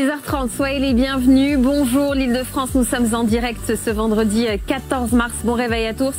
6h30, soyez les bienvenus. Bonjour l'Île-de-France, nous sommes en direct ce vendredi 14 mars. Bon réveil à tous.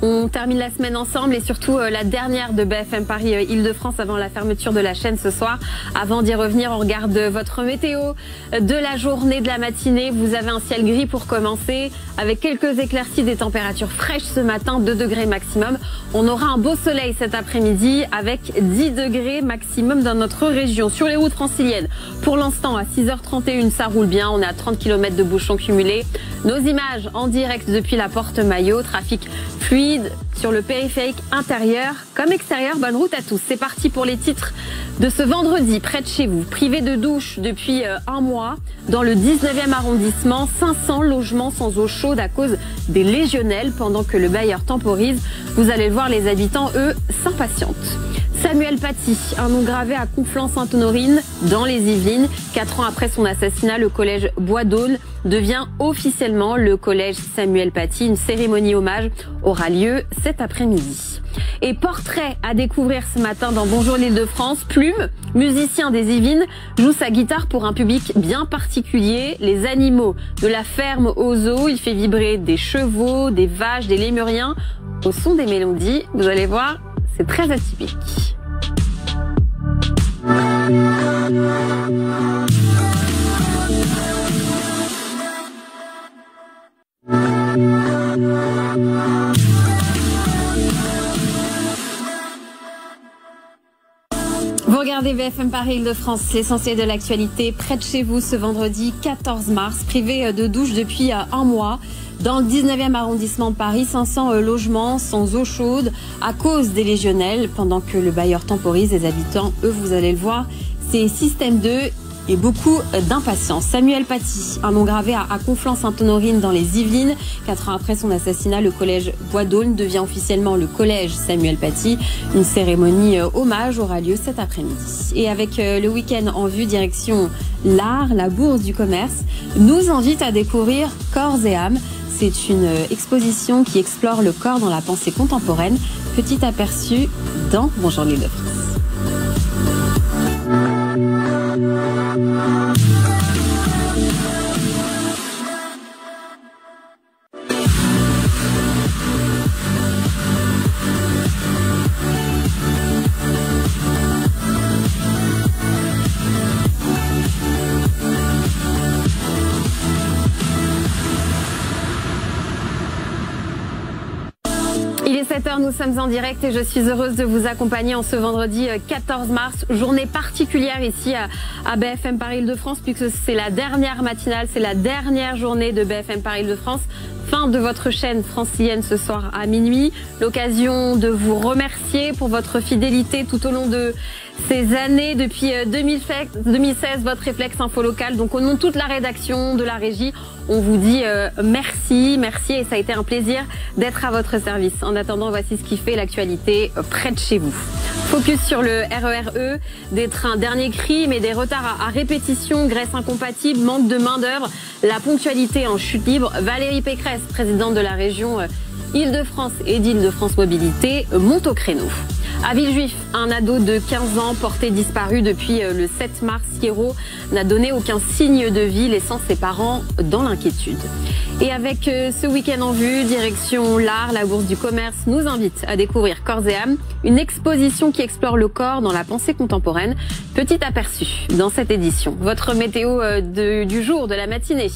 On termine la semaine ensemble et surtout la dernière de BFM Paris Île-de-France avant la fermeture de la chaîne ce soir. Avant d'y revenir, on regarde votre météo de la journée, de la matinée. Vous avez un ciel gris pour commencer avec quelques éclaircies, des températures fraîches ce matin, 2 degrés maximum. On aura un beau soleil cet après-midi avec 10 degrés maximum dans notre région. Sur les routes franciliennes, pour l'instant à 6h31, ça roule bien. On est à 30 km de bouchons cumulés. Nos images en direct depuis la Porte Maillot, trafic fluide sur le périphérique intérieur comme extérieur. Bonne route à tous. C'est parti pour les titres de ce vendredi près de chez vous. Privé de douche depuis un mois dans le 19e arrondissement. 500 logements sans eau chaude à cause des légionelles pendant que le bailleur temporise. Vous allez le voir, les habitants, eux, s'impatientent. Samuel Paty, un nom gravé à Conflans-Sainte-Honorine dans les Yvelines. 4 ans après son assassinat, le collège Bois d'Aulne devient officiellement le collège Samuel Paty. Une cérémonie hommage aura lieu cet après-midi. Et portrait à découvrir ce matin dans Bonjour l'Île-de-France. Plume, musicien des Yvelines, joue sa guitare pour un public bien particulier. Les animaux de la ferme aux zoo. Il fait vibrer des chevaux, des vaches, des lémuriens au son des mélodies. Vous allez voir, c'est très atypique. Vous regardez BFM Paris Île-de-France, l'essentiel de l'actualité près de chez vous ce vendredi 14 mars. Privé de douche depuis un mois. Dans le 19e arrondissement de Paris, 500 logements sans eau chaude à cause des légionelles. Pendant que le bailleur temporise, les habitants, eux, vous allez le voir, c'est système 2 et beaucoup d'impatience. Samuel Paty, un nom gravé à Conflans-Sainte-Honorine dans les Yvelines. 4 ans après son assassinat, le collège Bois d'Aulne devient officiellement le collège Samuel Paty. Une cérémonie hommage aura lieu cet après-midi. Et avec le week-end en vue, direction l'art, la bourse du commerce, nous invite à découvrir Corps et âme. C'est une exposition qui explore le corps dans la pensée contemporaine. Petit aperçu dans Bonjour l'Île-de-France. Il est 7h, nous sommes en direct et je suis heureuse de vous accompagner en ce vendredi 14 mars. Journée particulière ici à BFM Paris Île-de-France puisque c'est la dernière matinale, c'est la dernière journée de BFM Paris Île-de-France. Fin de votre chaîne francilienne ce soir à minuit. L'occasion de vous remercier pour votre fidélité tout au long de ces années. Depuis 2016, votre réflexe info local. Donc au nom de toute la rédaction, de la régie, on vous dit merci et ça a été un plaisir d'être à votre service. En attendant, voici ce qui fait l'actualité près de chez vous. Focus sur le RER E, des trains dernier cri, mais des retards à répétition, Grèce incompatible, manque de main d'œuvre, la ponctualité en chute libre. Valérie Pécresse, présidente de la région Île-de-France et d'Île-de-France Mobilité, monte au créneau. À Villejuif, un ado de 15 ans porté disparu depuis le 7 mars. Hiero n'a donné aucun signe de vie, laissant ses parents dans l'inquiétude. Et avec ce week-end en vue, direction l'art, la bourse du commerce nous invite à découvrir Corps et âme, une exposition qui explore le corps dans la pensée contemporaine. Petit aperçu dans cette édition. Votre météo du jour, de la matinée.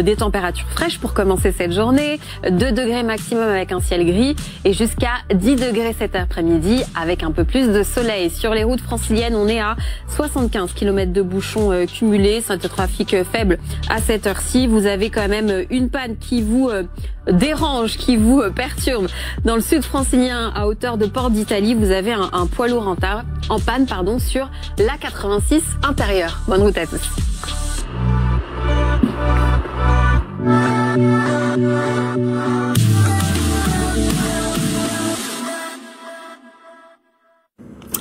Des températures fraîches pour commencer cette journée, 2 degrés maximum avec un ciel gris et jusqu'à 10 degrés cet après-midi avec un peu plus de soleil. Sur les routes franciliennes, on est à 75 km de bouchons cumulés, c'est un trafic faible à cette heure-ci. Vous avez quand même une panne qui vous dérange, qui vous perturbe. Dans le sud francilien, à hauteur de Porte d'Italie, vous avez un poids lourd en panne sur l'A86 intérieur. Bonne route à tous.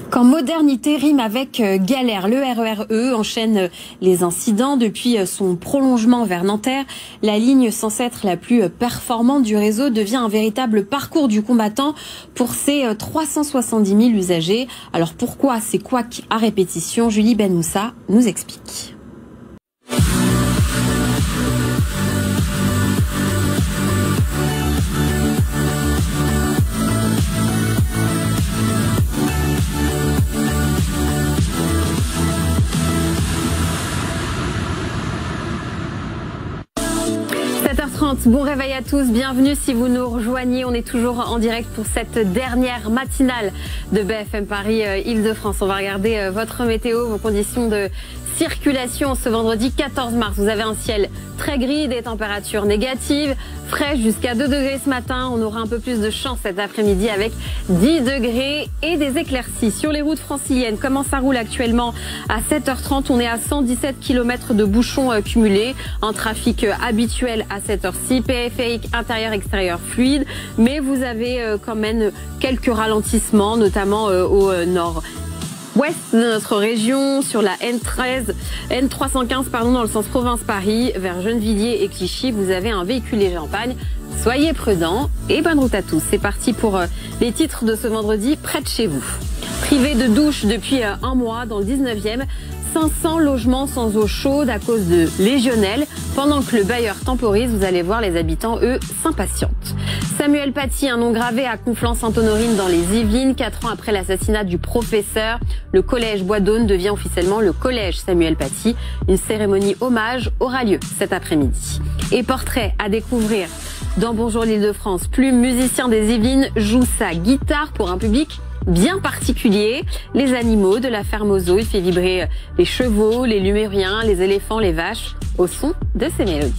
Quand modernité rime avec galère, le RER E enchaîne les incidents depuis son prolongement vers Nanterre. La ligne censée être la plus performante du réseau devient un véritable parcours du combattant pour ses 370 000 usagers. Alors pourquoi ces couacs à répétition? Julie Benmoussa nous explique. 7h30, bon réveil à tous, bienvenue si vous nous rejoignez. On est toujours en direct pour cette dernière matinale de BFM Paris Île-de-France. On va regarder votre météo, vos conditions de circulation ce vendredi 14 mars. Vous avez un ciel très gris, des températures négatives, fraîches jusqu'à 2 degrés ce matin. On aura un peu plus de chance cet après-midi avec 10 degrés et des éclaircies. Sur les routes franciliennes, comment ça roule actuellement à 7h30? On est à 117 km de bouchons cumulés. Un trafic habituel à cette heure-ci. Périphérique intérieur-extérieur fluide. Mais vous avez quand même quelques ralentissements, notamment au nord. Ouest de notre région, sur la N315 dans le sens province-Paris, vers Gennevilliers et Clichy, vous avez un véhicule léger en panne. Soyez prudents et bonne route à tous. C'est parti pour les titres de ce vendredi près de chez vous. Privé de douche depuis un mois dans le 19e, 500 logements sans eau chaude à cause de Légionelle. Pendant que le bailleur temporise, vous allez voir les habitants, eux, s'impatientent. Samuel Paty, un nom gravé à Conflans-Sainte-Honorine dans les Yvelines. 4 ans après l'assassinat du professeur, le collège Bois d'Aune devient officiellement le collège Samuel Paty. Une cérémonie hommage aura lieu cet après-midi. Et portrait à découvrir dans Bonjour l'Île-de-France. Plume, musicien des Yvelines, joue sa guitare pour un public bien particulier. Les animaux de la ferme aux eaux. Il fait vibrer les chevaux, les lémuriens, les éléphants, les vaches au son de ses mélodies.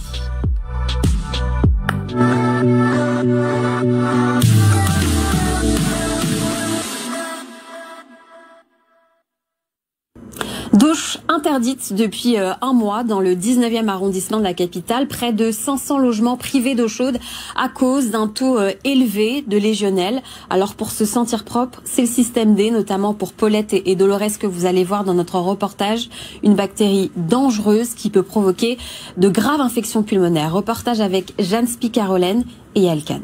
Douche interdite depuis un mois dans le 19e arrondissement de la capitale. Près de 500 logements privés d'eau chaude à cause d'un taux élevé de Légionelle. Alors pour se sentir propre, c'est le système D, notamment pour Paulette et Dolores que vous allez voir dans notre reportage. Une bactérie dangereuse qui peut provoquer de graves infections pulmonaires. Reportage avec Jeanne Spicarolène et Yael Kahn.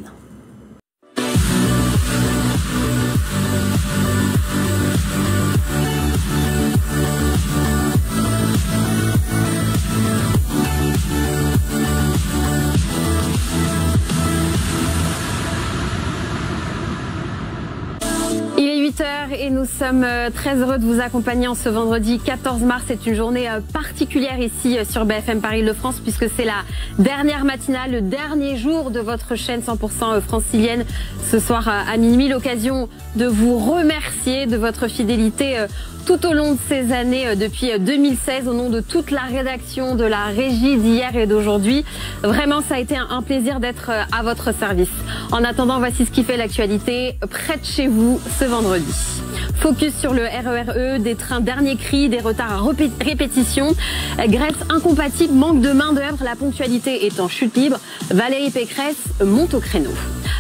Et nous sommes très heureux de vous accompagner en ce vendredi 14 mars. C'est une journée particulière ici sur BFM Paris Île-de-France puisque c'est la dernière matinale, le dernier jour de votre chaîne 100% francilienne. Ce soir à minuit, l'occasion de vous remercier de votre fidélité tout au long de ces années depuis 2016 au nom de toute la rédaction, de la régie d'hier et d'aujourd'hui. Vraiment, ça a été un plaisir d'être à votre service. En attendant, voici ce qui fait l'actualité près de chez vous ce vendredi. Focus sur le RER E, des trains dernier cri, des retards à répétition. Grèce incompatible, manque de main d'œuvre, la ponctualité est en chute libre. Valérie Pécresse monte au créneau.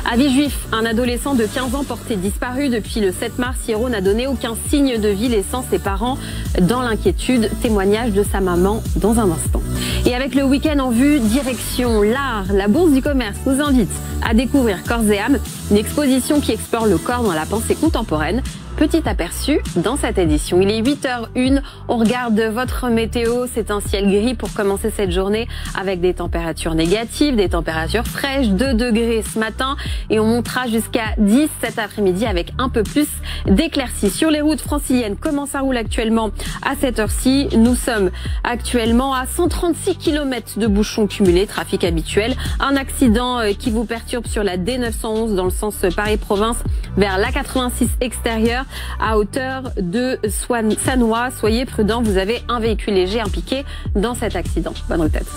À Villejuif, un adolescent de 15 ans porté disparu depuis le 7 mars. Hiro n'a donné aucun signe de vie, laissant ses parents dans l'inquiétude. Témoignage de sa maman dans un instant. Et avec le week-end en vue, direction l'art, la Bourse du Commerce nous invite à découvrir Corps et âme, une exposition qui explore le corps dans la pensée contemporaine. Petit aperçu dans cette édition. Il est 8h01, on regarde votre météo, c'est un ciel gris pour commencer cette journée avec des températures négatives, des températures fraîches, 2 degrés ce matin et on montera jusqu'à 10 cet après-midi avec un peu plus d'éclaircies. Sur les routes franciliennes, comment ça roule actuellement à cette heure-ci? Nous sommes actuellement à 136 km de bouchons cumulés, trafic habituel. Un accident qui vous perturbe sur la D911 dans le sens Paris-Province vers l'A86 extérieur à hauteur de Sannois. Soyez prudents, vous avez un véhicule léger impliqué dans cet accident. Bonne route à tous.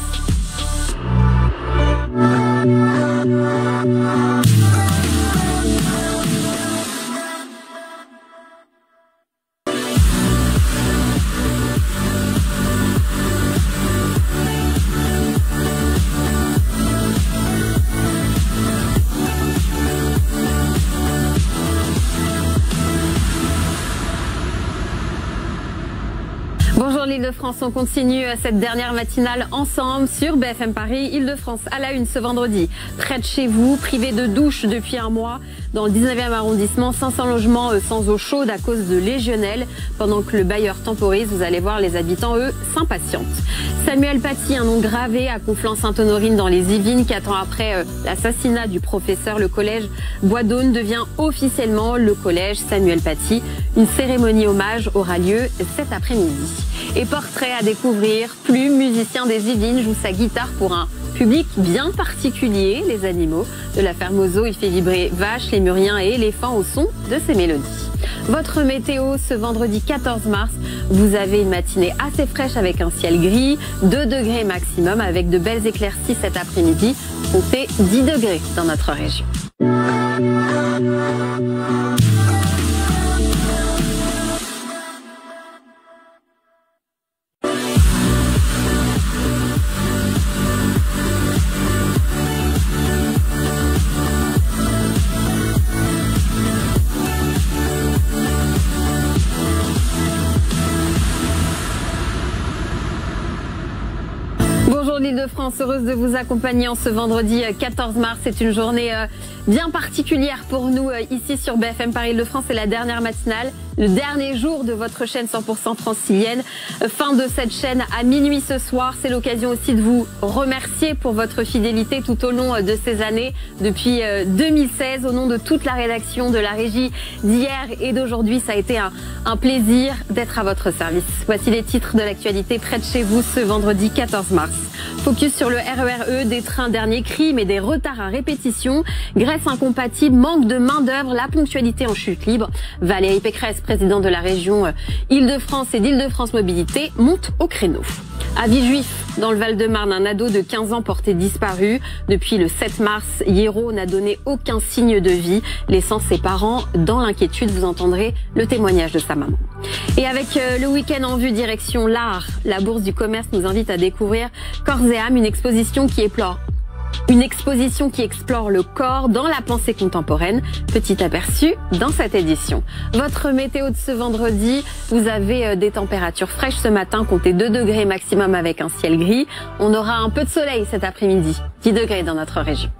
Bonjour l'Île-de-France, on continue cette dernière matinale ensemble sur BFM Paris Île-de-France. À la une ce vendredi, près de chez vous, privé de douche depuis un mois. Dans le 19e arrondissement, 500 logements sans eau chaude à cause de Légionelle. Pendant que le bailleur temporise, vous allez voir les habitants, eux, s'impatientent. Samuel Paty, un nom gravé à Conflans-Sainte-Honorine dans les Yvelines. 4 ans après l'assassinat du professeur, le collège Bois d'Aune devient officiellement le collège Samuel Paty. Une cérémonie hommage aura lieu cet après-midi. Et portrait à découvrir, Plume, musicien des Yvelines, joue sa guitare pour un Public bien particulier, les animaux de la ferme aux Eaux, il fait vibrer vaches, lémuriens et éléphants au son de ces mélodies. Votre météo ce vendredi 14 mars, vous avez une matinée assez fraîche avec un ciel gris, 2 degrés maximum avec de belles éclaircies cet après-midi, comptez 10 degrés dans notre région. Bonjour l'Île-de-France, heureuse de vous accompagner en ce vendredi 14 mars. C'est une journée bien particulière pour nous ici sur BFM Paris Île-de-France. C'est la dernière matinale, le dernier jour de votre chaîne 100% francilienne. Fin de cette chaîne à minuit ce soir. C'est l'occasion aussi de vous remercier pour votre fidélité tout au long de ces années depuis 2016. Au nom de toute la rédaction, de la régie d'hier et d'aujourd'hui, ça a été un plaisir d'être à votre service. Voici les titres de l'actualité près de chez vous ce vendredi 14 mars. Focus sur le RER E, des trains dernier cri, mais des retards à répétition. Grève incompatible, manque de main-d'œuvre, la ponctualité en chute libre. Valérie Pécresse, présidente de la région Île-de-France et d'Île-de-France Mobilité, monte au créneau. Avis juif dans le Val-de-Marne, un ado de 15 ans porté disparu. Depuis le 7 mars, Hiero n'a donné aucun signe de vie, laissant ses parents dans l'inquiétude. Vous entendrez le témoignage de sa maman. Et avec le week-end en vue direction l'art, la Bourse du Commerce nous invite à découvrir Corps et âme, une exposition qui explore le corps dans la pensée contemporaine. Petit aperçu dans cette édition. Votre météo de ce vendredi, vous avez des températures fraîches ce matin, comptez 2 degrés maximum avec un ciel gris. On aura un peu de soleil cet après-midi, 10 degrés dans notre région.